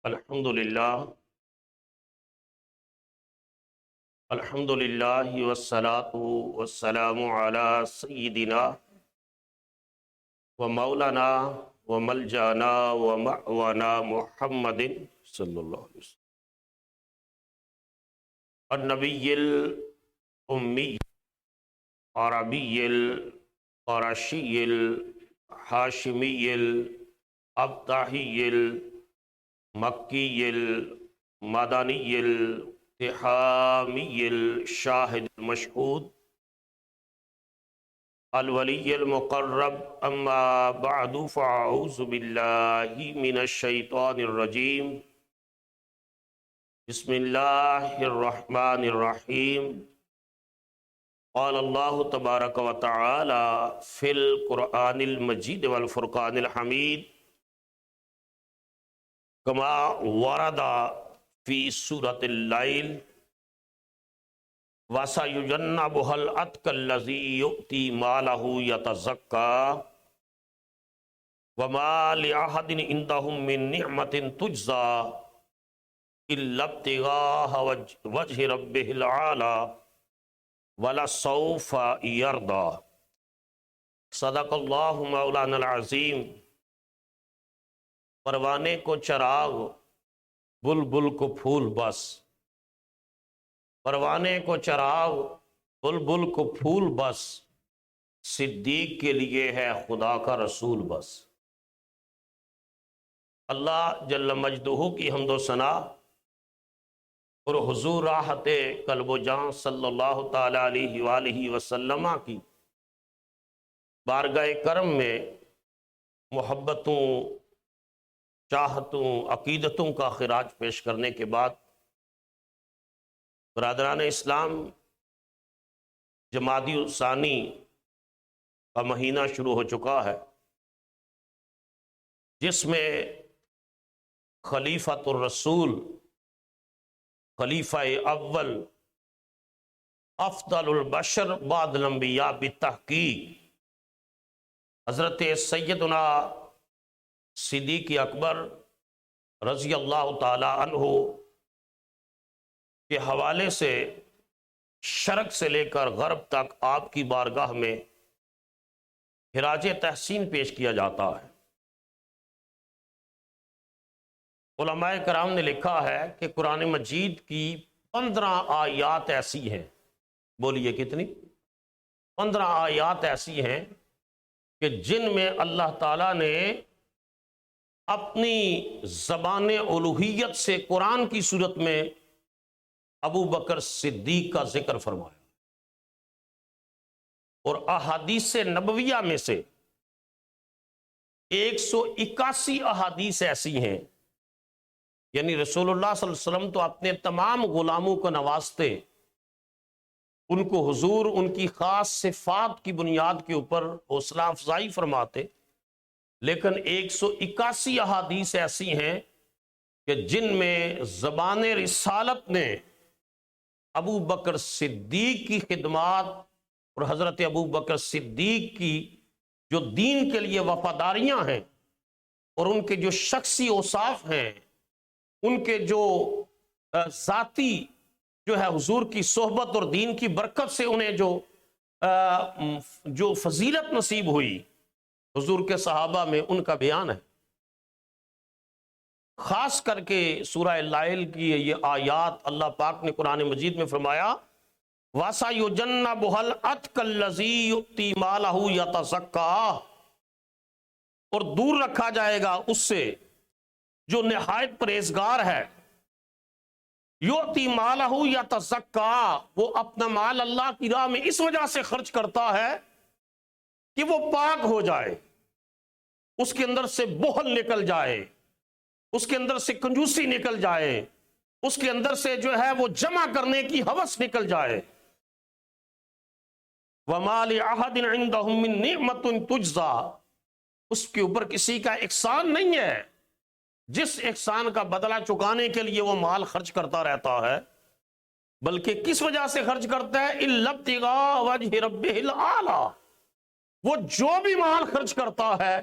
الحمد للہ والصلاة والسلام علی سیدنا و مولانا و ملجانا و مأوانا محمد صلی اللہ علیہ وسلم النبی الامی عربی القرشی الحاشمی الابطحی المکی المدنی التحامی الشاہد المشہود الولی المقرب اما بعد فاعوذ باللہ من الشیطان الرجیم بسم اللہ الرحمن الرحیم قال اللہ تبارک و تعالی فی القرآن المجید والفرقان الحمید کما ورد فی سورۃ اللیل وَسَيُجَنَّبُهَا الْأَتْقَى الَّذِي يُؤْتِي مَالَهُ يَتَزَكَّى وَمَا لِأَحَدٍ عِندَهُم مِّن نِّعْمَةٍ تُجْزَى إِلَّا ابْتِغَاءَ وَجْهِ رَبِّهِ الْأَعْلَى وَلَسَوْفَ يَرْضَى صدق اللہ مولانا العظیم۔ پروانے کو چراغ بلبل کو پھول بس، پروانے کو چراغ بلبل کو پھول بس، صدیق کے لیے ہے خدا کا رسول بس۔ اللہ جل مجدہ کی حمد و ثنا اور حضور راحت قلب و جان صلی اللہ تعالی علیہ وآلہ وسلم کی بارگاہ کرم میں محبتوں، چاہتوں، عقیدتوں کا خراج پیش کرنے کے بعد برادران اسلام، جمادی الثانی کا مہینہ شروع ہو چکا ہے، جس میں خلیفۃ الرسول، خلیفہ اول، افضل البشر بعد الانبیاء بالتحقیق حضرت سیدنا صدیق اکبر رضی اللہ تعالی عنہ کے حوالے سے شرق سے لے کر غرب تک آپ کی بارگاہ میں خراج تحسین پیش کیا جاتا ہے۔ علماء کرام نے لکھا ہے کہ قرآن مجید کی 15 آیات ایسی ہیں، بولیے کتنی؟ 15 آیات ایسی ہیں کہ جن میں اللہ تعالیٰ نے اپنی زبان الوہیت سے قرآن کی صورت میں ابو بکر صدیق کا ذکر فرمایا، اور احادیث نبویہ میں سے 181 احادیث ایسی ہیں، یعنی رسول اللہ صلی اللہ علیہ وسلم تو اپنے تمام غلاموں کو نوازتے، ان کو حضور ان کی خاص صفات کی بنیاد کے اوپر حوصلہ افزائی فرماتے، لیکن 181 احادیث ایسی ہیں کہ جن میں زبان رسالت نے ابو بکر صدیق کی خدمات اور حضرت ابو بکر صدیق کی جو دین کے لیے وفاداریاں ہیں اور ان کے جو شخصی اوصاف ہیں، ان کے جو ذاتی جو ہے حضور کی صحبت اور دین کی برکت سے انہیں جو فضیلت نصیب ہوئی حضور کے صحابہ میں، ان کا بیان ہے۔ خاص کر کے سورہ اللیل کی یہ آیات اللہ پاک نے قرآن مجید میں فرمایا وَسَيُجَنَّبُهَا الْأَتْقَى الَّذِي يُؤْتِي مَالَهُ يَتَزَكَّى، اور دور رکھا جائے گا اس سے جو نہایت پرہیزگار ہے، یؤتی مالہ یتزکا، وہ اپنا مال اللہ کی راہ میں اس وجہ سے خرچ کرتا ہے کہ وہ پاک ہو جائے، اس کے اندر سے بخل نکل جائے، اس کے اندر سے کنجوسی نکل جائے، اس کے اندر سے جو ہے وہ جمع کرنے کی ہوس نکل جائے۔ وَمَا لِأَحَدٍ عِندَهُم مِّن نِّعْمَةٍ تُجْزَى، اس کے اوپر کسی کا احسان نہیں ہے جس احسان کا بدلہ چکانے کے لیے وہ مال خرچ کرتا رہتا ہے، بلکہ کس وجہ سے خرچ کرتا ہے؟ إِلَّا ابْتِغَاءَ وَجْهِ رَبِّهِ الْأَعْلَى، وہ جو بھی مال خرچ کرتا ہے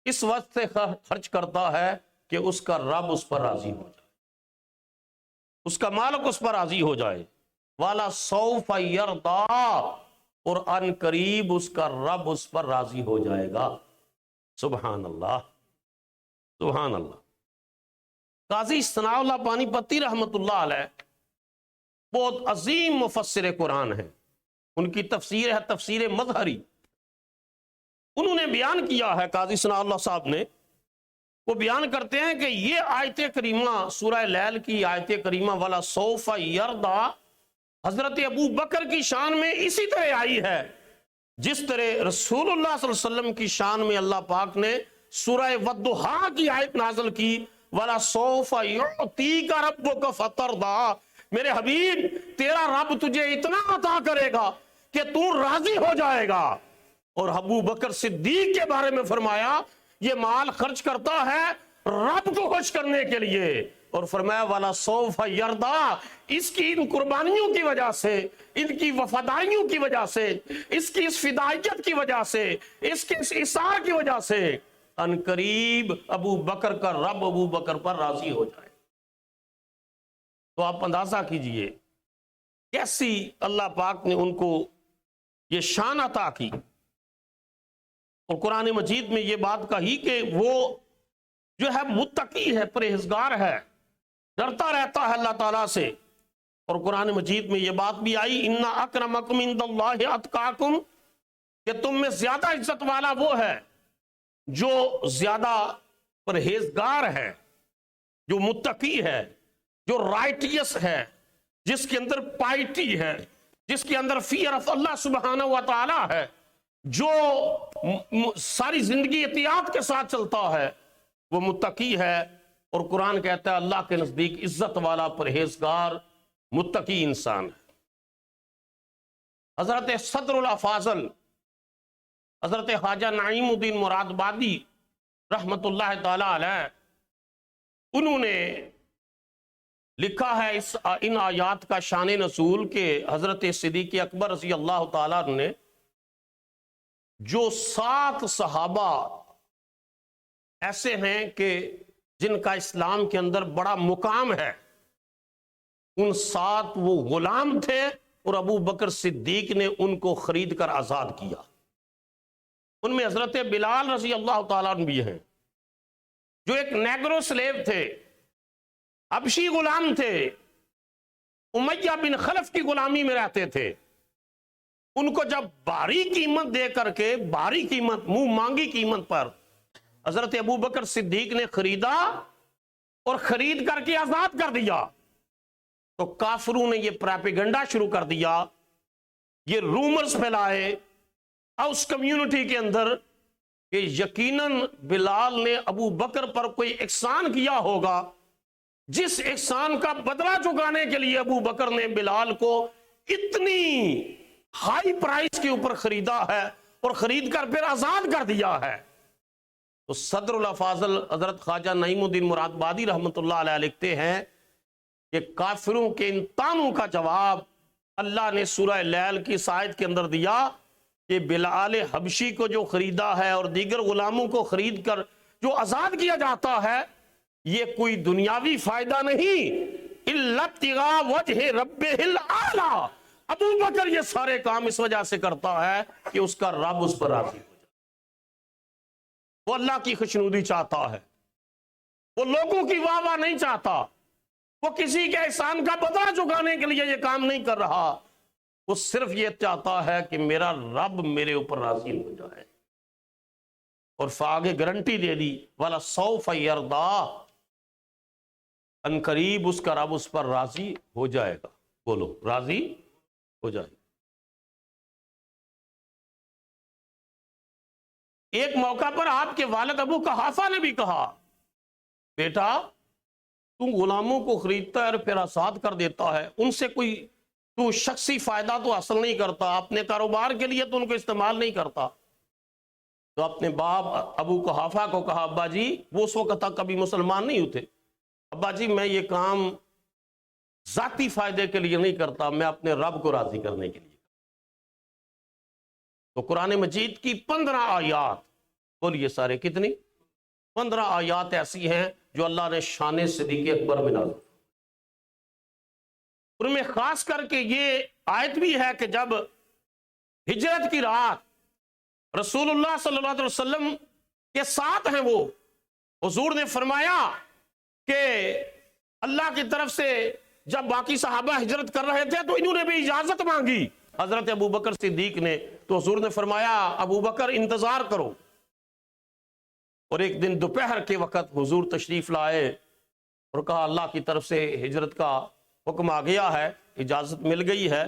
اس وقت سے خرچ کرتا ہے کہ اس کا رب اس پر راضی ہو جائے، اس کا مالک اس پر راضی ہو جائے. والا سوف یرضا، اور ان قریب اس کا رب اس پر راضی ہو جائے گا. سبحان اللہ، سبحان اللہ. قاضی ثناء اللہ پانی پتی رحمت اللہ علیہ بہت عظیم مفسر قرآن ہیں. ان کی تفسیر ہے تفسیر مظہری. انہوں نے بیان کیا ہے، قاضی ثناء اللہ صاحب نے، وہ بیان کرتے ہیں کہ یہ آیت کریمہ سورہ لیل کی آیت کریمہ والا سوف یرضا حضرت ابو بکر کی شان میں اسی طرح آئی ہے جس طرح رسول اللہ صلی اللہ علیہ وسلم کی شان میں اللہ پاک نے سورہ والضحیٰ کی آیت نازل کی، وَلَا سَوْفَ يُعْطِيكَ رَبُّكَ فَتَرْضَىٰ. میرے حبیب تیرا رب تجھے اتنا عطا کرے گا کہ تو راضی ہو جائے گا. اور ابو بکر صدیق کے بارے میں فرمایا یہ مال خرچ کرتا ہے رب کو خوش کرنے کے لیے، اور فرمایا والا سوف یردا، اس کی ان قربانیوں کی وجہ سے، ان کی وفاداریوں کی وجہ سے، اس کی اس فدائیت کی وجہ سے، اس کے اس اثار کی وجہ سے ان قریب ابو بکر کا رب ابو بکر پر راضی ہو جائے. تو آپ اندازہ کیجئے کیسی اللہ پاک نے ان کو یہ شان عطا کی. اور قرآن مجید میں یہ بات کہی کہ وہ جو ہے متقی ہے، پرہیزگار ہے، ڈرتا رہتا ہے اللہ تعالیٰ سے. اور قرآن مجید میں یہ بات بھی آئی اِنَّ أَكْرَمَكُمْ عِندَ اللَّهِ أَتْقَاكُمْ، کہ تم میں زیادہ عزت والا وہ ہے جو زیادہ پرہیزگار ہے، جو متقی ہے، جو رائٹیس ہے، جس کے اندر پائٹی ہے، جس کے اندر فیئر آف اللہ سبحانہ و تعالی ہے، جو ساری زندگی احتیاط کے ساتھ چلتا ہے، وہ متقی ہے. اور قرآن کہتا ہے اللہ کے نزدیک عزت والا پرہیزگار متقی انسان ہے. حضرت صدر الافاضل حضرت خواجہ نعیم الدین مراد بادی رحمت اللہ تعالی علیہ، انہوں نے لکھا ہے ان آیات کا شان نزول کہ حضرت صدیق اکبر رضی اللہ تعالیٰ نے جو 7 صحابہ ایسے ہیں کہ جن کا اسلام کے اندر بڑا مقام ہے، ان 7 وہ غلام تھے اور ابو بکر صدیق نے ان کو خرید کر آزاد کیا. ان میں حضرت بلال رضی اللہ تعالیٰ عنہ بھی ہیں جو ایک نیگرو سلیو تھے، حبشی غلام تھے، امیہ بن خلف کی غلامی میں رہتے تھے. ان کو جب بھاری قیمت دے کر کے، بھاری قیمت، منہ مانگی قیمت پر حضرت ابو بکر صدیق نے خریدا اور خرید کر کے آزاد کر دیا، تو کافروں نے یہ پراپیگنڈا شروع کر دیا، یہ رومرز پھیلائے اس کمیونٹی کے اندر کہ یقیناً بلال نے ابو بکر پر کوئی احسان کیا ہوگا، جس احسان کا بدلہ چکانے کے لیے ابو بکر نے بلال کو اتنی ہائی پرائس کے اوپر خریدا ہے اور خرید کر پھر آزاد کر دیا ہے. تو صدر الافاضل حضرت خواجہ نعیم الدین مراد بادی رحمت اللہ علیہ لکھتے ہیں کہ کافروں کے ان تانوں کا جواب اللہ نے سورہ لیل کی آیت کے اندر دیا کہ بلال حبشی کو جو خریدا ہے اور دیگر غلاموں کو خرید کر جو آزاد کیا جاتا ہے، یہ کوئی دنیاوی فائدہ نہیں، اِلَّا ابْتِغَاءَ وَجْهِ رَبِّهِ الْأَعْلَىٰ. ابو بکر یہ سارے کام اس وجہ سے کرتا ہے کہ اس کا رب اس پر راضی ہو جائے، وہ اللہ کی خوشنودی چاہتا ہے، وہ لوگوں کی واہ واہ نہیں چاہتا، وہ کسی کے احسان کا بدلہ چکانے کے لیے یہ کام نہیں کر رہا، وہ صرف یہ چاہتا ہے کہ میرا رب میرے اوپر راضی ہو جائے. اور آگے گارنٹی دے دی والا سوف یردا، ان قریب اس کا رب اس پر راضی ہو جائے گا. بولو راضی ہو جائے. ایک موقع پر آپ کے والد ابو قحافہ نے بھی کہا بیٹا تو غلاموں کو خریدتا ہے اور پھر آزاد کر دیتا ہے، ان سے کوئی تو شخصی فائدہ تو حاصل نہیں کرتا، اپنے کاروبار کے لیے تو ان کو استعمال نہیں کرتا. تو اپنے باپ ابو قحافہ کو کہا ابا جی، وہ اس وقت تک کبھی مسلمان نہیں ہوتے، ابا جی میں یہ کام ذاتی فائدے کے لیے نہیں کرتا، میں اپنے رب کو راضی کرنے کے لیے. تو قرآن مجید کی 15 آیات، بولیے سارے کتنی؟ 15 آیات ایسی ہیں جو اللہ نے شان صدیق اکبر میں نازل، ان میں خاص کر کے یہ آیت بھی ہے کہ جب ہجرت کی رات رسول اللہ صلی اللہ علیہ وسلم کے ساتھ ہیں وہ، حضور نے فرمایا کہ اللہ کی طرف سے جب باقی صحابہ ہجرت کر رہے تھے تو انہوں نے بھی اجازت مانگی حضرت ابو بکر صدیق نے، تو حضور نے فرمایا ابو بکر انتظار کرو، اور ایک دن دوپہر کے وقت حضور تشریف لائے اور کہا اللہ کی طرف سے ہجرت کا حکم آ گیا ہے، اجازت مل گئی ہے،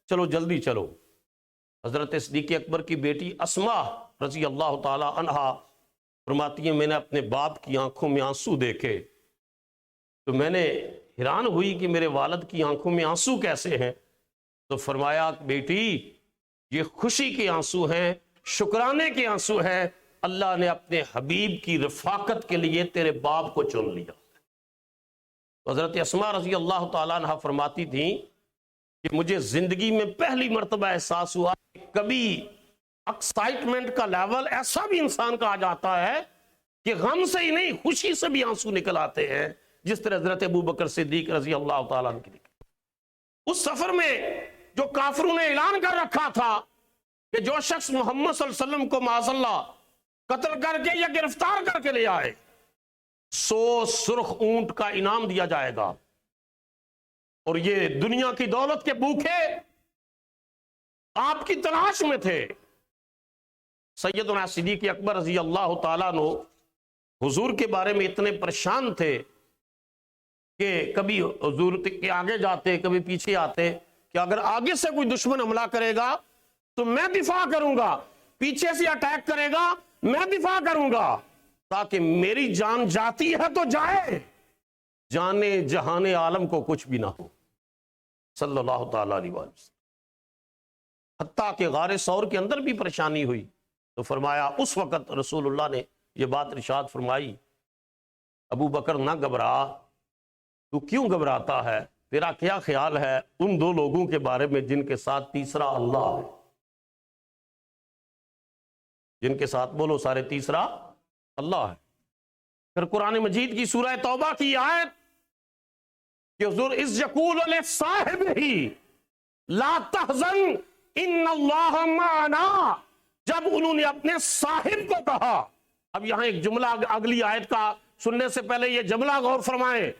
چلو جلدی چلو۔ حضرت صدیق اکبر کی بیٹی اسما رضی اللہ تعالی عنہا فرماتی ہیں میں نے اپنے باپ کی آنکھوں میں آنسو دیکھے تو میں نے حیران ہوئی کہ میرے والد کی آنکھوں میں آنسو کیسے ہیں، تو فرمایا بیٹی یہ خوشی کے آنسو ہیں، شکرانے کے آنسو ہیں، اللہ نے اپنے حبیب کی رفاقت کے لیے تیرے باپ کو چن لیا۔ تو حضرت اسما رضی اللہ تعالیٰ عنہ فرماتی تھیں کہ مجھے زندگی میں پہلی مرتبہ احساس ہوا کہ کبھی ایکسائٹمنٹ کا لیول ایسا بھی انسان کا آ جاتا ہے کہ غم سے ہی نہیں خوشی سے بھی آنسو نکل آتے ہیں، جس طرح حضرت ابو بکر صدیق رضی اللہ تعالیٰ عنہ کی۔ اس سفر میں جو کافروں نے اعلان کر رکھا تھا کہ جو شخص محمد صلی اللہ علیہ وسلم کو معاذ اللہ قتل کر کے یا گرفتار کر کے لے آئے 100 سرخ اونٹ کا انعام دیا جائے گا، اور یہ دنیا کی دولت کے بھوکے آپ کی تلاش میں تھے۔ سیدنا صدیق اکبر رضی اللہ تعالیٰ عنہ حضور کے بارے میں اتنے پریشان تھے کہ کبھی حضور کے آگے جاتے کبھی پیچھے آتے کہ اگر آگے سے کوئی دشمن حملہ کرے گا تو میں دفاع کروں گا، پیچھے سے اٹیک کرے گا میں دفاع کروں گا، تاکہ میری جان جاتی ہے تو جائے، جانے جہان عالم کو کچھ بھی نہ ہو، صلی اللہ تعالیٰ علیہ وسلم۔ حتیٰ کہ غار ثور کے اندر بھی پریشانی ہوئی تو فرمایا، اس وقت رسول اللہ نے یہ بات ارشاد فرمائی، ابو بکر نہ گھبرا، تو کیوں گھبراتا ہے، تیرا کیا خیال ہے ان دو لوگوں کے بارے میں جن کے ساتھ تیسرا اللہ ہے، جن کے ساتھ بولو سارے تیسرا اللہ ہے۔ پھر قرآن مجید کی سورہ توبہ کی آیت کہ حضور اذ یقول لصاحبہ لا تحزن ان اللہ معنا، جب انہوں نے اپنے صاحب کو کہا۔ اب یہاں ایک جملہ اگلی آیت کا سننے سے پہلے یہ جملہ غور فرمائیں،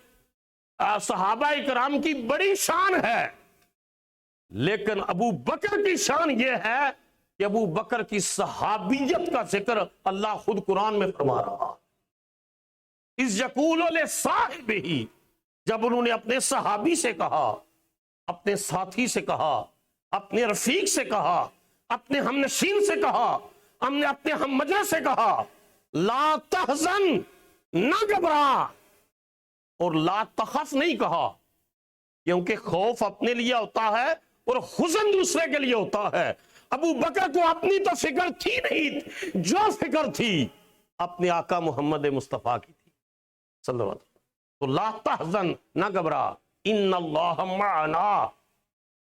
صحابہ کرام کی بڑی شان ہے، لیکن ابو بکر کی شان یہ ہے کہ ابو بکر کی صحابیت کا ذکر اللہ خود قرآن میں فرما رہا۔ اذ یقول لصاحبہ، جب انہوں نے اپنے صحابی سے کہا، اپنے ساتھی سے کہا، اپنے رفیق سے کہا، اپنے ہم نشین سے کہا، ہم نے اپنے ہم مجلس سے کہا، لا تحزن، نہ گھبرا، اور لا تخف نہیں کہا، کیونکہ خوف اپنے لیے ہوتا ہے اور حزن دوسرے کے لیے ہوتا ہے۔ ابو بکر کو اپنی تو فکر تھی نہیں، جو فکر تھی اپنے آقا محمد مصطفیٰ کی تھی صلی اللہ علیہ وسلم۔ تو لا تحزن، نہ گھبرا، ان اللہ معنا،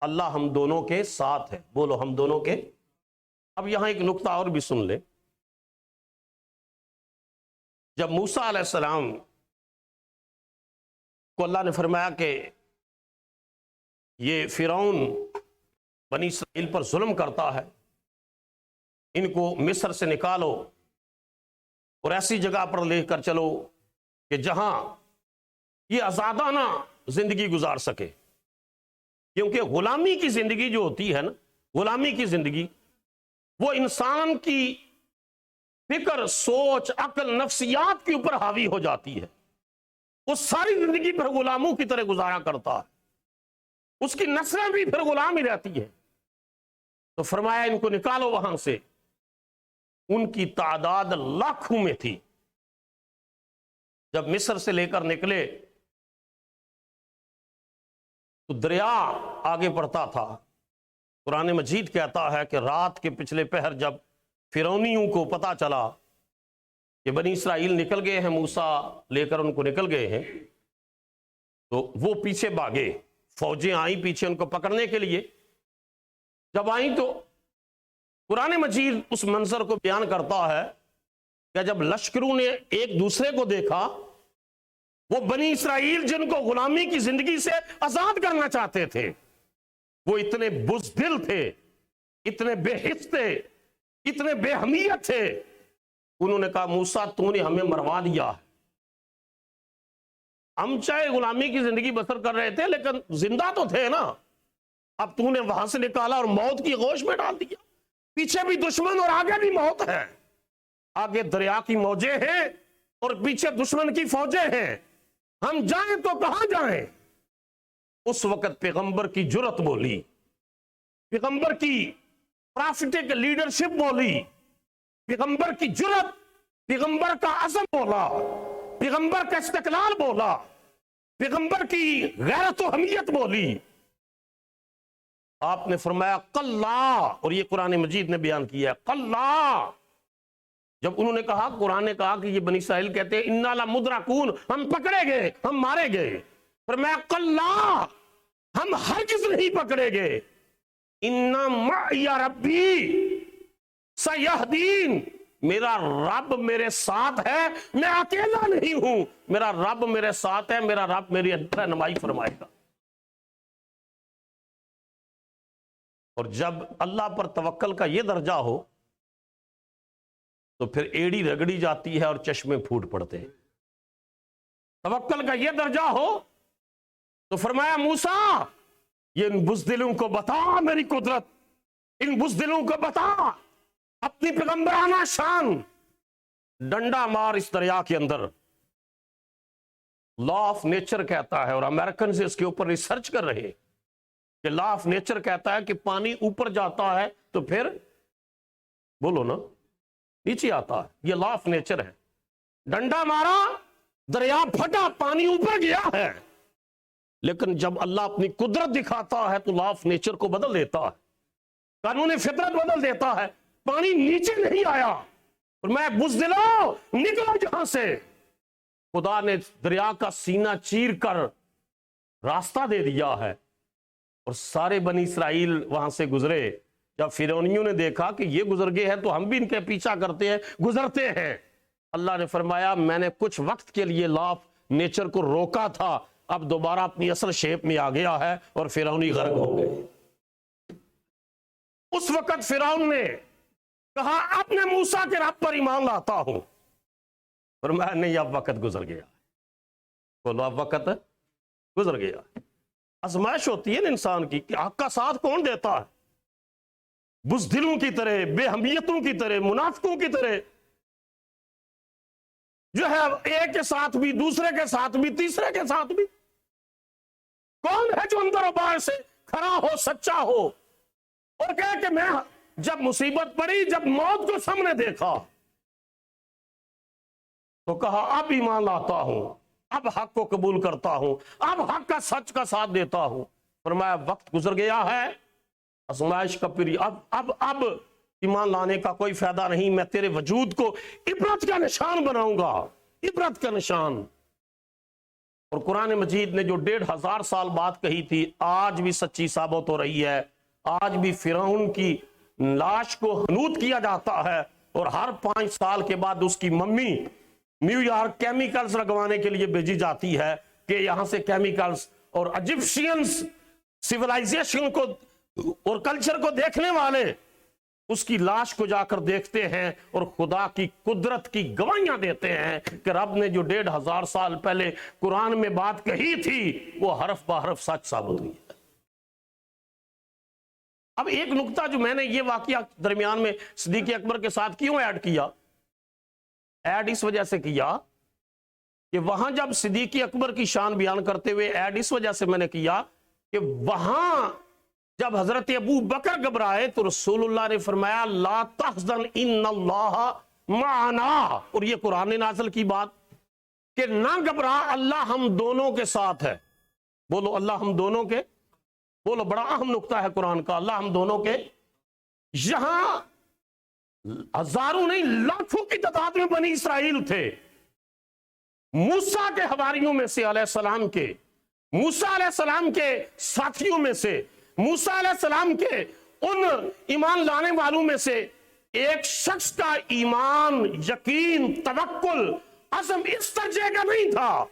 اللہ ہم دونوں کے ساتھ ہے، بولو ہم دونوں کے۔ اب یہاں ایک نقطہ اور بھی سن لیں، جب موسیٰ علیہ السلام کو اللہ نے فرمایا کہ یہ فرعون بنی اسرائیل پر ظلم کرتا ہے، ان کو مصر سے نکالو اور ایسی جگہ پر لے کر چلو کہ جہاں یہ آزادانہ زندگی گزار سکے، کیونکہ غلامی کی زندگی جو ہوتی ہے نا، غلامی کی زندگی وہ انسان کی فکر، سوچ، عقل، نفسیات کے اوپر حاوی ہو جاتی ہے، وہ ساری زندگی پھر غلاموں کی طرح گزارا کرتا ہے، اس کی نسلیں بھی پھر غلام ہی رہتی ہے۔ تو فرمایا ان کو نکالو وہاں سے۔ ان کی تعداد لاکھوں میں تھی۔ جب مصر سے لے کر نکلے تو دریا آگے بڑھتا تھا۔ قرآن مجید کہتا ہے کہ رات کے پچھلے پہر جب فرعونیوں کو پتا چلا کہ بنی اسرائیل نکل گئے ہیں، موسیٰ لے کر ان کو نکل گئے ہیں، تو وہ پیچھے بھاگے، فوجیں آئیں پیچھے ان کو پکڑنے کے لیے۔ جب آئیں تو قرآن مجید اس منظر کو بیان کرتا ہے کہ جب لشکروں نے ایک دوسرے کو دیکھا وہ بنی اسرائیل جن کو غلامی کی زندگی سے آزاد کرنا چاہتے تھے، وہ اتنے بزدل تھے، اتنے بے حس تھے، اتنے بے حمیت تھے، انہوں نے کہا موسیٰ تو نے ہمیں مروا دیا ہے، ہم چاہے غلامی کی زندگی بسر کر رہے تھے لیکن زندہ تو تھے نا، اب تو نے وہاں سے نکالا اور موت کی غوش میں ڈال دیا، پیچھے بھی دشمن اور آگے بھی موت ہے، آگے دریا کی موجیں ہیں اور پیچھے دشمن کی فوجیں ہیں، ہم جائیں تو کہاں جائیں؟ اس وقت پیغمبر کی جرت بولی، پیغمبر کی پرافیٹک لیڈرشپ بولی، پیغمبر کی جرت، پیغمبر کا عزم بولا، پیغمبر کا استقلال بولا، پیغمبر کی غیرت و حمیت بولی۔ آپ نے فرمایا کلا، اور یہ قرآن مجید نے بیان کیا ہے کلا۔ جب انہوں نے کہا، قرآن نے کہا کہ یہ بنی اسرائیل کہتے ہیں انا لمدرکون، ہم پکڑے گئے، ہم مارے گئے، فرمایا کلا، ہم ہرگز نہیں پکڑے گئے، ان معی ربی سیہدین، میرا رب میرے ساتھ ہے، میں اکیلا نہیں ہوں، میرا رب میرے ساتھ ہے، میرا رب میری رہنمائی فرمائے گا۔ اور جب اللہ پر توکل کا یہ درجہ ہو تو پھر ایڑی رگڑی جاتی ہے اور چشمے پھوٹ پڑتے ہیں۔ توکل کا یہ درجہ ہو تو فرمایا موسیٰ یہ ان بزدلوں کو بتا میری قدرت، ان بزدلوں کو بتا اپنی پیغمبرانہ شان، ڈنڈا مار اس دریا کے اندر۔ لا آف نیچر کہتا ہے، اور امریکن سے اس کے اوپر ریسرچ کر رہے کہ لا آف نیچر کہتا ہے کہ پانی اوپر جاتا ہے تو پھر بولو نا نیچے آتا ہے، یہ لا آف نیچر ہے۔ ڈنڈا مارا، دریا پھٹا، پانی اوپر گیا ہے، لیکن جب اللہ اپنی قدرت دکھاتا ہے تو لا آف نیچر کو بدل دیتا ہے، قانون فطرت بدل دیتا ہے، پانی نیچے نہیں آیا، اور میں بزدلو نکلو جہاں سے۔ خدا نے دریا کا سینہ چیر کر راستہ دے دیا ہے، اور سارے بنی اسرائیل وہاں سے گزرے۔ جب فرعونیوں نے دیکھا کہ یہ گزر گئے ہیں تو ہم بھی ان کے پیچھا کرتے ہیں، گزرتے ہیں، اللہ نے فرمایا میں نے کچھ وقت کے لیے لا آف نیچر کو روکا تھا، اب دوبارہ اپنی اصل شیپ میں آ گیا ہے اور فرعونی غرق ہو گئے۔ اس وقت فرعون نے کہا اب میں موسیٰ کے رب پر ایمان لاتا ہوں، فرمایا نہیں اب وقت گزر گیا، بولو اب وقت گزر گیا۔ آزمائش ہوتی ہے نا انسان کی کہ حق کا ساتھ کون دیتا ہے، بزدلوں کی طرح، بے حمیتوں کی طرح، منافقوں کی طرح، جو ہے ایک کے ساتھ بھی، دوسرے کے ساتھ بھی، تیسرے کے ساتھ بھی۔ کون ہے جو اندر و باہر سے کھڑا ہو، سچا ہو، اور کہے کہ میں جب مصیبت پڑی، جب موت کو سامنے دیکھا تو کہا اب ایمان لاتا ہوں، اب حق کو قبول کرتا ہوں، اب حق کا سچ کا ساتھ دیتا ہوں۔ فرمایا وقت گزر گیا ہے، آزمائش کا پری، اب ایمان لانے کا کوئی فائدہ نہیں، میں تیرے وجود کو عبرت کا نشان بناؤں گا، عبرت کا نشان۔ اور قرآن مجید نے جو 1500 سال بات کہی تھی آج بھی سچی ثابت ہو رہی ہے۔ آج بھی فرعون کی لاش کو حنوط کیا جاتا ہے، اور ہر 5 سال کے بعد اس کی ممی نیو یارک کیمیکلز لگوانے کے لیے بھیجی جاتی ہے کہ یہاں سے کیمیکلز، اور ایجپشینز سیولائزیشن کو اور کلچر کو دیکھنے والے اس کی لاش کو جا کر دیکھتے ہیں اور خدا کی قدرت کی گواہیاں دیتے ہیں کہ رب نے جو 1500 سال پہلے قرآن میں بات کہی تھی وہ حرف بحرف سچ ثابت ہوئی ہے۔ اب ایک نقطہ جو میں نے یہ واقعہ درمیان میں صدیق اکبر کے ساتھ کیوں ایڈ کیا، ایڈ اس وجہ سے کیا کہ وہاں جب صدیق اکبر کی شان بیان کرتے ہوئے ایڈ اس وجہ سے میں نے کیا کہ وہاں جب حضرت ابو بکر گھبرائے تو رسول اللہ نے فرمایا لا تحزن ان اللہ معنا، اور یہ قرآن نے نازل کی بات کہ نہ گھبرا، اللہ ہم دونوں کے ساتھ ہے۔ بولو اللہ ہم دونوں کے، بولو بڑا اہم نقطہ ہے قرآن کا، اللہ ہم دونوں کے۔ یہاں ہزاروں نہیں لاکھوں کی تعداد میں بنی اسرائیل تھے، موسیٰ کے حواریوں میں سے علیہ السلام کے، موسیٰ علیہ السلام کے ساتھیوں میں سے، موسیٰ علیہ السلام کے ان ایمان لانے والوں میں سے ایک شخص کا ایمان، یقین، توکل، عزم اس درجے کا نہیں تھا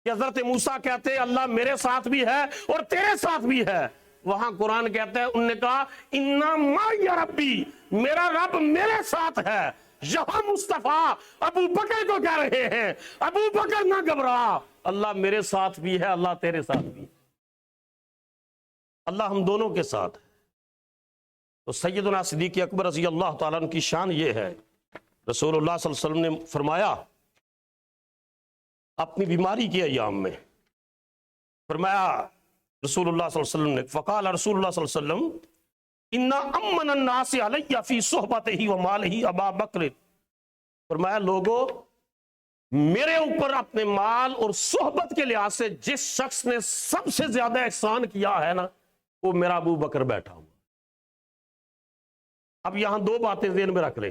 کہ حضرت موسیٰ کہتے ہیں اللہ میرے ساتھ بھی ہے اور تیرے ساتھ بھی ہے، وہاں قرآن کہتا ہے انہوں نے کہا اِنَّا مَعِيَ رَبِّي، میرا رب میرے ساتھ ہے۔ یہاں مصطفیٰ ابو بکر کو کہہ رہے ہیں ابو بکر نہ گھبرا، اللہ میرے ساتھ بھی ہے، اللہ تیرے ساتھ بھی ہے، اللہ ہم دونوں کے ساتھ ہے۔ تو سیدنا صدیق اکبر رضی اللہ تعالیٰ عنہ کی شان یہ ہے، رسول اللہ صلی اللہ علیہ وسلم نے فرمایا اپنی بیماری کے ایام میں، فرمایا رسول اللہ صلی اللہ علیہ وسلم نے، فقال رسول اللہ صلی اللہ علیہ وسلم ان امن الناس علی فی صحبتہ و مالہ ابا بکر، فرمایا لوگو میرے اوپر اپنے مال اور صحبت کے لحاظ سے جس شخص نے سب سے زیادہ احسان کیا ہے نا وہ میرا ابو بکر بیٹھا ہوا۔ اب یہاں دو باتیں ذہن میں رکھ لیں،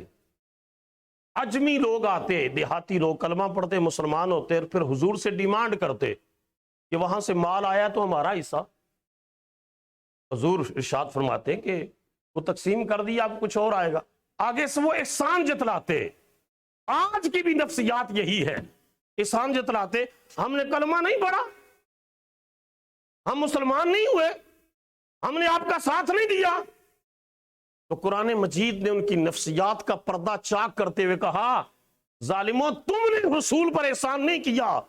اجمی لوگ آتے، دیہاتی لوگ کلمہ پڑھتے، مسلمان ہوتے، اور پھر حضور سے ڈیمانڈ کرتے کہ وہاں سے مال آیا تو ہمارا حصہ، حضور ارشاد فرماتے ہیں کہ وہ تقسیم کر دیا، اب کچھ اور آئے گا، آگے سے وہ احسان جتلاتے۔ آج کی بھی نفسیات یہی ہے، احسان جتلاتے، ہم نے کلمہ نہیں پڑھا، ہم مسلمان نہیں ہوئے، ہم نے آپ کا ساتھ نہیں دیا، تو قرآن مجید نے ان کی نفسیات کا پردہ چاک کرتے ہوئے کہا ظالموں تم نے رسول پر احسان نہیں کیا،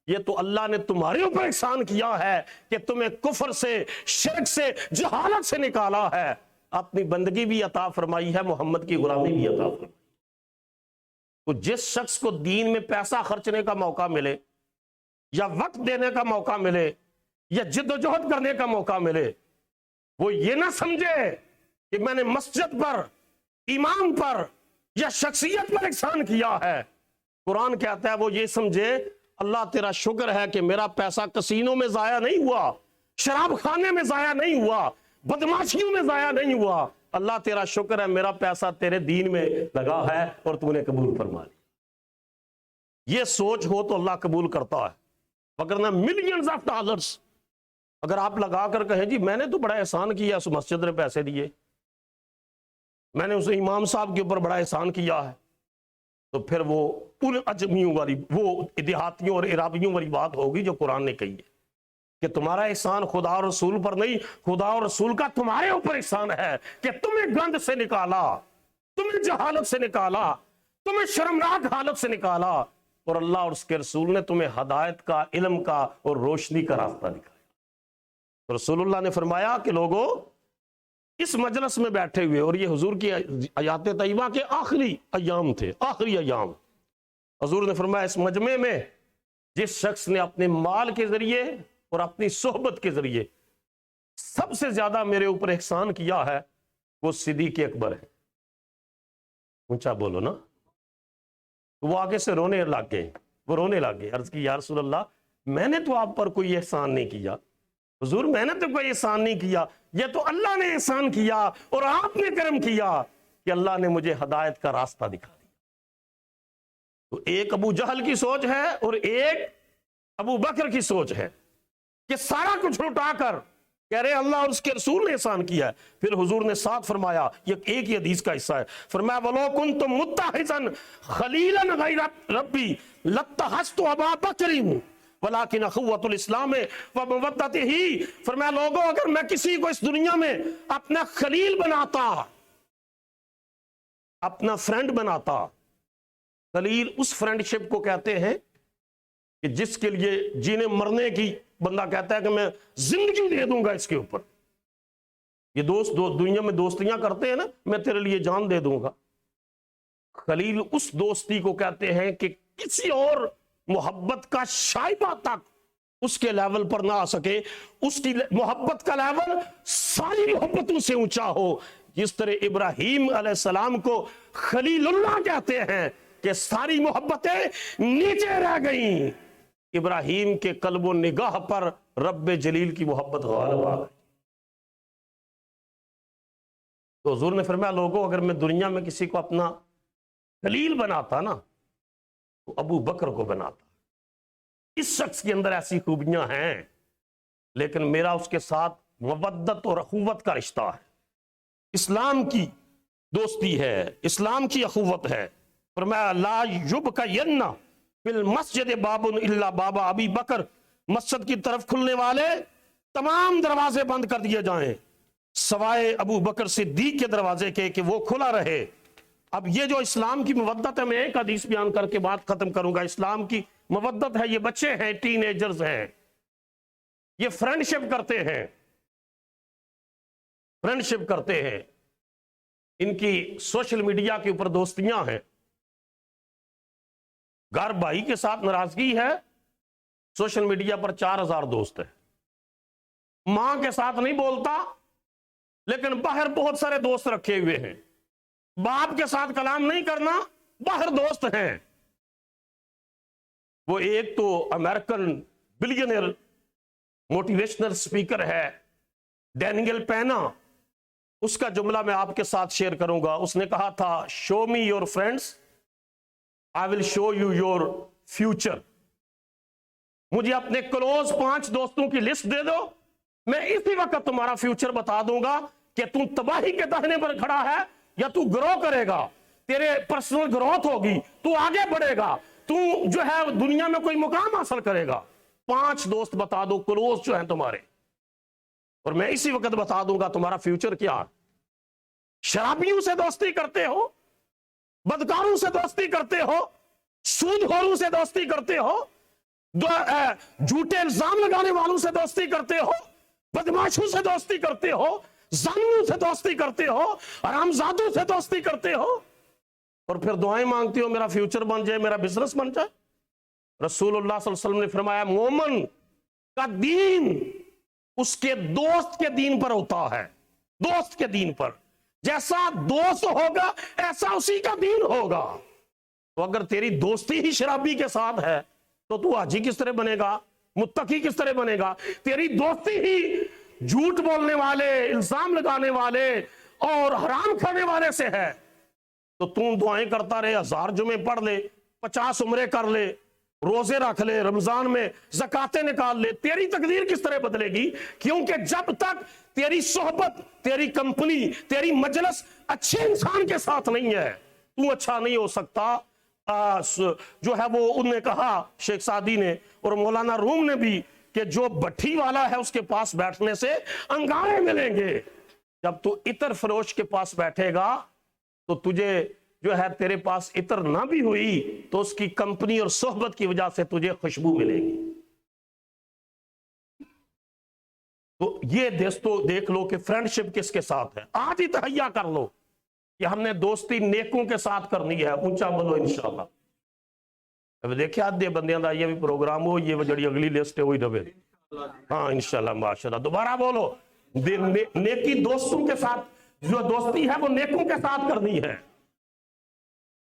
یہ تو اللہ نے تمہارے اوپر احسان کیا ہے کہ تمہیں کفر سے، شرک سے، جہالت سے نکالا ہے، اپنی بندگی بھی عطا فرمائی ہے، محمد کی غلامی بھی عطا فرمائی۔ تو جس شخص کو دین میں پیسہ خرچنے کا موقع ملے یا وقت دینے کا موقع ملے یا جد و جہد کرنے کا موقع ملے، وہ یہ نہ سمجھے کہ میں نے مسجد پر، امام پر یا شخصیت پر احسان کیا ہے۔ قرآن کہتا ہے وہ یہ سمجھے اللہ تیرا شکر ہے کہ میرا پیسہ کسینوں میں ضائع نہیں ہوا، شراب خانے میں ضائع نہیں ہوا، بدماشیوں میں ضائع نہیں ہوا، اللہ تیرا شکر ہے میرا پیسہ تیرے دین میں لگا ہے اور تو نے قبول فرما لیا۔ یہ سوچ ہو تو اللہ قبول کرتا ہے، وگرنہ ملینز آف ڈالرز اگر آپ لگا کر کہیں جی میں نے تو بڑا احسان کیا، اس مسجد نے پیسے دیے، میں نے اس امام صاحب کے اوپر بڑا احسان کیا ہے، تو پھر وہ ان اجمیوں والی، وہ دیہاتیوں اور عرابیوں والی بات ہوگی جو قرآن نے کہی ہے کہ تمہارا احسان خدا اور رسول پر نہیں، خدا اور رسول کا تمہارے اوپر احسان ہے کہ تمہیں گند سے نکالا، تمہیں جہالت سے نکالا، تمہیں شرمناک حالت سے نکالا، اور اللہ اور اس کے رسول نے تمہیں ہدایت کا، علم کا اور روشنی کا راستہ دکھایا۔ تو رسول اللہ نے فرمایا کہ لوگوں اس مجلس میں بیٹھے ہوئے، اور یہ حضور کی آیات طیبہ کے آخری ایام تھے، آخری ایام، حضور نے فرمایا اس مجمع میں جس شخص نے اپنے مال کے ذریعے اور اپنی صحبت کے ذریعے سب سے زیادہ میرے اوپر احسان کیا ہے وہ صدیق اکبر ہے۔ اونچا بولو نا۔ وہ آگے سے رونے لگ گئے، وہ رونے لگ گئے، عرض کی یا رسول اللہ میں نے تو آپ پر کوئی احسان نہیں کیا، حضور میں نے تو کوئی احسان نہیں کیا، یہ تو اللہ نے احسان کیا اور آپ نے کرم کیا کہ اللہ نے مجھے ہدایت کا راستہ دکھا دیا۔ تو ایک ابو جہل کی سوچ ہے اور ایک ابو بکر کی سوچ ہے کہ سارا کچھ لٹا کر کہہ رہے اللہ اور اس کے رسول نے احسان کیا ہے۔ پھر حضور نے ساتھ فرمایا، یہ ایک ہی حدیث کا حصہ ہے، فرمایا وَلَوْ كُنْتُ مُتَّخِذًا خَلِيلًا غَيْرَ رَبِّي لَاتَّخَذْتُ أَبَا بَكْرٍ وَلَكِنْ أَخُوَّةُ الْإِسْلَامِ وَمَوَدَّتِهِ، فرمایا لوگوں اگر میں کسی کو اس دنیا میں اپنا خلیل بناتا، اپنا فرینڈ بناتا، خلیل اس فرینڈشپ کو کہتے ہیں کہ جس کے لیے جینے مرنے کی بندہ کہتا ہے کہ میں زندگی دے دوں گا اس کے اوپر، یہ دوست دنیا میں دوستیاں کرتے ہیں نا، میں تیرے لیے جان دے دوں گا۔ خلیل اس دوستی کو کہتے ہیں کہ کسی اور محبت کا شائبہ تک اس کے لیول پر نہ آ سکے، اس کی محبت کا لیول ساری محبتوں سے اونچا ہو، جس طرح ابراہیم علیہ السلام کو خلیل اللہ کہتے ہیں کہ ساری محبتیں نیچے رہ گئیں، ابراہیم کے قلب و نگاہ پر رب جلیل کی محبت غالب آ گئی۔ تو حضور نے فرمایا لوگوں اگر میں دنیا میں کسی کو اپنا خلیل بناتا نا تو ابو بکر کو بناتا۔ اس شخص کے اندر ایسی خوبیاں ہیں لیکن میرا اس کے ساتھ مودت اور اخوت کا رشتہ ہے، اسلام کی دوستی ہے، اسلام کی اخوت ہے۔ فرمایا لا یبقین فی المسجد باب الا باب ابی بکر مسجد کی طرف کھلنے والے تمام دروازے بند کر دیے جائیں سوائے ابو بکر صدیق کے دروازے کے کہ وہ کھلا رہے۔ اب یہ جو اسلام کی مودت ہے، میں ایک حدیث بیان کر کے بات ختم کروں گا۔ اسلام کی مودت ہے، یہ بچے ہیں، ٹین ایجرز ہیں، یہ فرینڈشپ کرتے ہیں، فرینڈشپ کرتے ہیں، ان کی سوشل میڈیا کے اوپر دوستیاں ہیں۔ گھر بھائی کے ساتھ ناراضگی ہے، سوشل میڈیا پر 4000 دوست ہیں۔ ماں کے ساتھ نہیں بولتا لیکن باہر بہت سارے دوست رکھے ہوئے ہیں۔ باپ کے ساتھ کلام نہیں کرنا، باہر دوست ہیں۔ وہ ایک تو امریکن بلینئر موٹیویشنل سپیکر ہے ڈینیل پینا، اس کا جملہ میں آپ کے ساتھ شیئر کروں گا۔ اس نے کہا تھا show me your friends I will show you your future. مجھے اپنے کلوز 5 دوستوں کی لسٹ دے دو، میں اسی وقت تمہارا فیوچر بتا دوں گا کہ تم تباہی کے دہنے پر کھڑا ہے یا تو گرو کرے گا، تیرے پرسنل گروتھ ہوگی، تو آگے بڑھے گا، تو جو ہے دنیا میں کوئی مقام حاصل کرے گا۔ 5 دوست بتا دو کلوز جو ہیں تمہارے، اور میں اسی وقت بتا دوں گا تمہارا فیوچر کیا ہے۔ شرابیوں سے دوستی کرتے ہو، بدکاروں سے دوستی کرتے ہو، سود خوروں سے دوستی کرتے ہو، جھوٹے الزام لگانے والوں سے دوستی کرتے ہو، بدماشوں سے دوستی کرتے ہو، ظالموں سے دوستی کرتے ہو، حرامزادوں سے دوستی کرتے ہو، اور پھر دعائیں مانگتے ہو میرا فیوچر بن جائے، میرا بزنس بن جائے۔ رسول اللہ صلی اللہ علیہ وسلم نے فرمایا مومن کا دین اس کے دوست کے دین پر ہوتا ہے، دوست کے دین پر۔ جیسا دوست ہوگا ایسا اسی کا دین ہوگا۔ تو اگر تیری دوستی ہی شرابی کے ساتھ ہے تو حاجی کس طرح بنے گا، متقی کس طرح بنے گا؟ تیری دوستی ہی جھوٹ بولنے والے، الزام لگانے والے اور حرام کھانے والے سے ہے تو تم دعائیں کرتا رہے، 1000 جمعے پڑھ لے، 50 عمرے کر لے، روزے رکھ لے، رمضان میں زکاتیں نکال لے، تیری تقدیر کس طرح بدلے گی؟ کیونکہ جب تک تیری صحبت، تیری کمپنی، تیری مجلس اچھے انسان کے ساتھ نہیں ہے تو اچھا نہیں ہو سکتا۔ جو ہے وہ انہوں نے کہا، شیخ سعدی نے اور مولانا روم نے بھی، کہ جو بٹھی والا ہے اس کے پاس بیٹھنے سے انگارے ملیں گے۔ جب تو عطر فروش کے پاس بیٹھے گا تو تجھے جو ہے تیرے پاس عطر نہ بھی ہوئی تو اس کی کمپنی اور صحبت کی وجہ سے تجھے خوشبو ملے گی۔ تو یہ دیکھ لو کہ فرینڈشپ کس کے ساتھ ہے۔ آج ہی تہیا کر لو کہ ہم نے دوستی نیکوں کے ساتھ کرنی ہے، اونچا بولو انشاءاللہ۔ اب دیکھیں آدھے بندیاں دا یہ بھی پروگرام ہو، یہ جڑی اگلی لسٹ ہے وہی رہے۔ ہاں انشاءاللہ، ماشاءاللہ، دوبارہ بولو۔ نیکی دوستوں کے ساتھ، جو دوستی ہے وہ نیکوں کے ساتھ کرنی ہے۔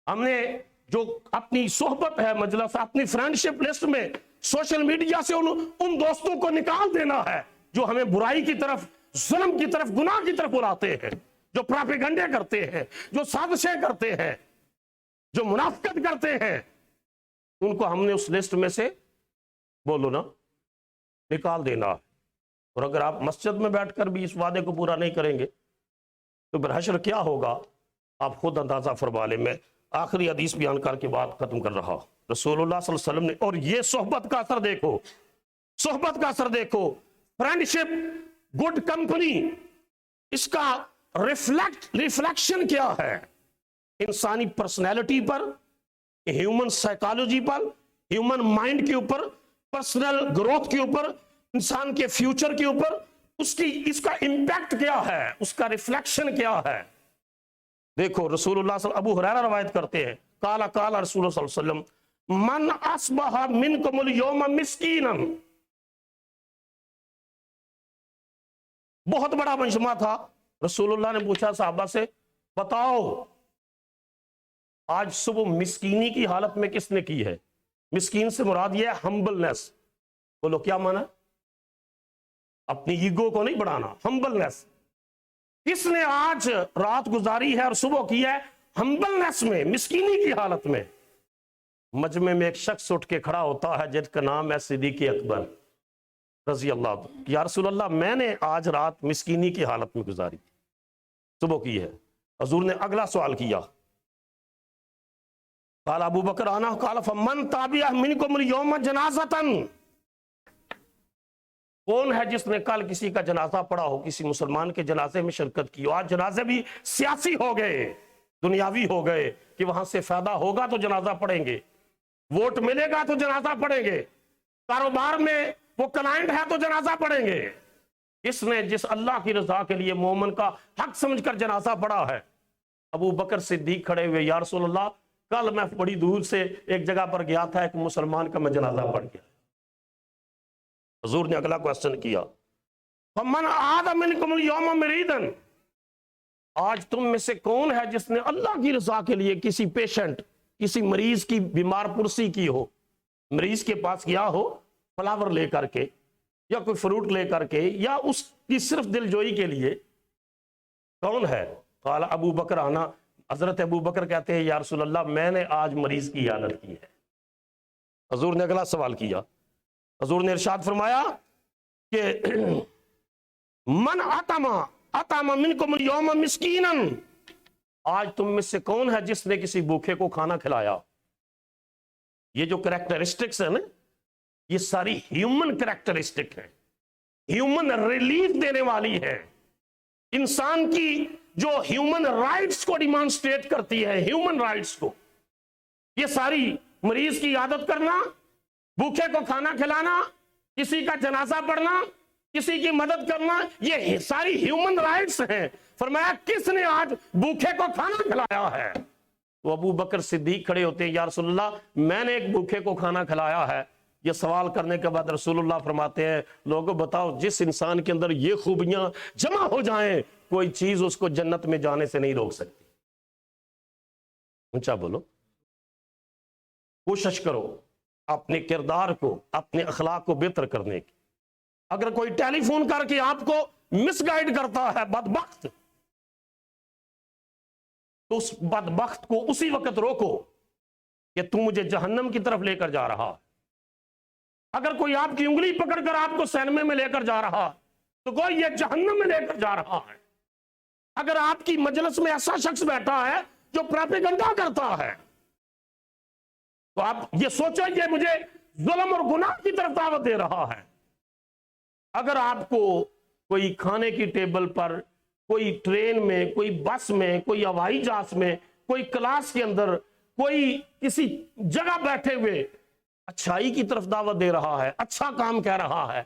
ہم نے جو اپنی صحبت ہے، مجلس، اپنی فرینڈشپ لسٹ میں سوشل میڈیا سے ان دوستوں کو نکال دینا ہے جو ہمیں برائی کی طرف، ظلم کی طرف، گناہ کی طرف بلاتے ہیں، جو پراپیگنڈے کرتے ہیں، جو سازشیں کرتے ہیں، جو منافقت کرتے ہیں، ان کو ہم نے اس لسٹ میں سے بولو نا نکال دینا۔ اور اگر آپ مسجد میں بیٹھ کر بھی اس وعدے کو پورا نہیں کریں گے تو پھر حشر کیا ہوگا آپ خود اندازہ فرما لیں۔ میں آخری حدیث بیان کر کے بات ختم کر رہا۔ رسول اللہ صلی اللہ علیہ وسلم نے، اور یہ صحبت کا اثر دیکھو، صحبت کا اثر دیکھو، فرینڈشپ، گڈ کمپنی، اس کا ریفلیکشن کیا ہے؟ انسانی پرسنالٹی پر، ہیومن سائیکالوجی پر، ہیومن مائنڈ کے اوپر، پرسنل گروتھ کے اوپر، انسان کے فیوچر کے اوپر اس کا امپیکٹ کیا ہے، اس کا ریفلیکشن کیا ہے؟ دیکھو رسول اللہ صلی اللہ علیہ وسلم، ابو ہریرہ روایت کرتے ہیں، قال رسول اللہ صلی اللہ علیہ وسلم من اصبح منکم اليوم مسکینا۔ بہت بڑا مجمع تھا، رسول اللہ نے پوچھا صحابہ سے بتاؤ آج صبح مسکینی کی حالت میں کس نے کی ہے؟ مسکین سے مراد یہ ہے ہمبلنس۔ بولو کیا مانا؟ اپنی ایگو کو نہیں بڑھانا، ہمبلنس۔ کس نے آج رات گزاری ہے اور صبح کی ہے ہمبلنس میں، مسکینی کی حالت میں؟ مجمع میں ایک شخص اٹھ کے کھڑا ہوتا ہے جس کا نام ہے صدیق اکبر رضی اللہ عنہ۔ یا رسول اللہ میں نے آج رات مسکینی کی حالت میں گزاری، صبح کی ہے۔ حضور نے اگلا سوال کیا، قال ابو بکر انا، قال فمن تابع منکم اليوم جنازۃ۔ کون ہے جس نے کل کسی کا جنازہ پڑھا ہو، کسی مسلمان کے جنازے میں شرکت کی ہو؟ آج جنازے بھی سیاسی ہو گئے، دنیاوی ہو گئے، کہ وہاں سے فائدہ ہوگا تو جنازہ پڑھیں گے، ووٹ ملے گا تو جنازہ پڑھیں گے، کاروبار میں وہ کلائنٹ ہے تو جنازہ پڑھیں گے۔ اس نے جس اللہ کی رضا کے لیے مومن کا حق سمجھ کر جنازہ پڑھا ہے، ابو بکر صدیق کھڑے ہوئے، یا رسول اللہ کل میں بڑی دور سے ایک جگہ پر گیا تھا، ایک مسلمان کا میں جنازہ پڑھ گیا۔ حضور نے اگلا کوسچن کیا، فَمَنْ عَادَ مِنْكُمُ الْيَوْمَ مِرِيدًا، آج تم میں سے کون ہے جس نے اللہ کی رضا کے لیے کسی پیشنٹ، کسی مریض کی بیمار پرسی کی ہو، مریض کے پاس گیا ہو فلاور لے کر کے یا کوئی فروٹ لے کر کے، یا اس کی صرف دل جوئی کے لیے، کون ہے؟ قال ابو بکر آنا، حضرت ابو بکر کہتے ہیں یا رسول اللہ میں نے آج مریض کی عیادت کی ہے۔ حضور نے اگلا سوال کیا، حضور نے ارشاد فرمایا کہ من اطعم منکم اليوم مسکینا، آج تم میں سے کون ہے جس نے کسی بھوکے کو کھانا کھلایا؟ یہ جو کریکٹرسٹکس ہیں نا، یہ ساری ہیومن کریکٹرسٹک ہیں، ہیومن ریلیف دینے والی ہے، انسان کی جو ہیومن رائٹس کو ڈیمانسٹریٹ کرتی ہے، ہیومن رائٹس کو، یہ ساری مریض کی عیادت کرنا، بھوکے کو کھانا کھلانا، کسی کا جنازہ پڑھنا، کسی کی مدد کرنا، یہ ساری ہیومن رائٹس ہیں۔ فرمایا کس نے آج بھوکے کو کھانا کھلایا ہے؟ تو ابو بکر صدیق کھڑے ہوتے ہیں، یا رسول اللہ میں نے ایک بھوکے کو کھانا کھلایا ہے۔ یہ سوال کرنے کے بعد رسول اللہ فرماتے ہیں لوگوں بتاؤ، جس انسان کے اندر یہ خوبیاں جمع ہو جائیں کوئی چیز اس کو جنت میں جانے سے نہیں روک سکتی۔ اونچا بولو۔ کوشش کرو اپنے کردار کو، اپنے اخلاق کو بہتر کرنے کی۔ اگر کوئی ٹیلی فون کر کے آپ کو مس گائیڈ کرتا ہے بدبخت، تو اس بدبخت کو اسی وقت روکو کہ تم مجھے جہنم کی طرف لے کر جا رہا ہے۔ اگر کوئی آپ کی انگلی پکڑ کر آپ کو سینمے میں لے کر جا رہا تو کوئی یہ جہنم میں لے کر جا رہا ہے۔ اگر آپ کی مجلس میں ایسا شخص بیٹھا ہے جو پراپیگنڈا کرتا ہے تو آپ یہ سوچیں یہ مجھے ظلم اور گناہ کی طرف دعوت دے رہا ہے۔ اگر آپ کو کوئی کھانے کی ٹیبل پر، کوئی ٹرین میں، کوئی بس میں، کوئی ہوائی جہاز میں، کوئی کلاس کے اندر، کوئی کسی جگہ بیٹھے ہوئے اچھائی کی طرف دعوت دے رہا ہے، اچھا کام کہہ رہا ہے،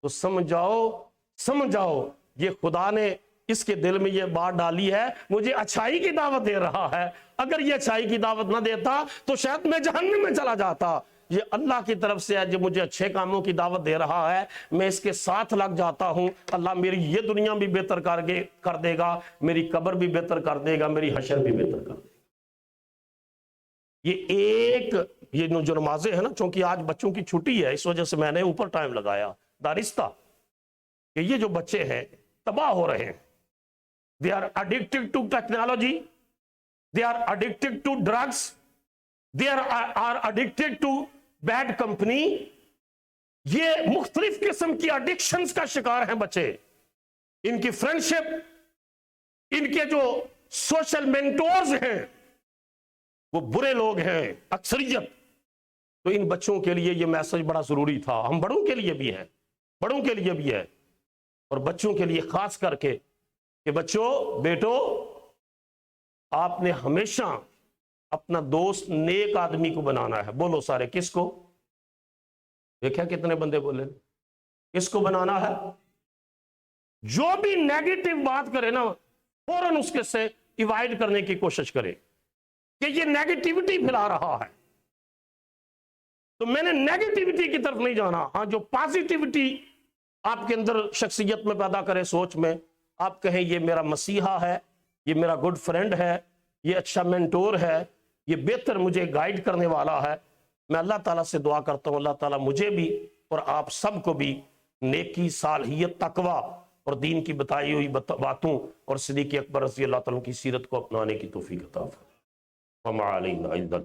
تو سمجھ جاؤ یہ خدا نے اس کے دل میں یہ بات ڈالی ہے مجھے اچھائی کی دعوت دے رہا ہے۔ اگر یہ اچھائی کی دعوت نہ دیتا تو شاید میں جہنم میں چلا جاتا۔ یہ اللہ کی طرف سے ہے جو مجھے اچھے کاموں کی دعوت دے رہا ہے، میں اس کے ساتھ لگ جاتا ہوں، اللہ میری یہ دنیا بھی بہتر کر دے گا، میری قبر بھی بہتر کر دے گا، میری حشر بھی بہتر کر دے گا۔ یہ جو نمازیں ہیں نا، چونکہ آج بچوں کی چھٹی ہے اس وجہ سے میں نے اوپر ٹائم لگایا دارستہ، کہ یہ جو بچے ہیں تباہ ہو رہے ہیں۔ they are addicted to technology, they are addicted to drugs, they are addicted to bad company۔ یہ مختلف قسم کی ایڈکشنز کا شکار ہیں بچے، ان کی فرینڈشپ، ان کے جو سوشل مینٹورز ہیں وہ برے لوگ ہیں اکثریت۔ تو ان بچوں کے لیے یہ میسج بڑا ضروری تھا، ہم بڑوں کے لیے بھی ہے، اور بچوں کے لیے خاص کر کے کہ بیٹو آپ نے ہمیشہ اپنا دوست نیک آدمی کو بنانا ہے۔ بولو سارے، کس کو؟ دیکھا کتنے بندے بولے، کس کو بنانا ہے؟ جو بھی نیگیٹو بات کرے نا فوراً اس کے سے ایوائڈ کرنے کی کوشش کرے کہ یہ نیگیٹیوٹی پھیلا رہا ہے۔ تو میں نے نیگیٹیوٹی کی طرف نہیں جانا، ہاں جو پازیٹیوٹی آپ کے اندر شخصیت میں پیدا کرے، سوچ میں آپ کہیں یہ میرا مسیحا ہے، یہ میرا گڈ فرینڈ ہے، یہ اچھا مینٹور ہے، یہ بہتر مجھے گائیڈ کرنے والا ہے۔ میں اللہ تعالیٰ سے دعا کرتا ہوں اللہ تعالیٰ مجھے بھی اور آپ سب کو بھی نیکی، صالحیت، تقوی اور دین کی بتائی ہوئی باتوں اور صدیق اکبر رضی اللہ تعالیٰ کی سیرت کو اپنانے کی توفیق عطا فرمائے۔ وما علینا الا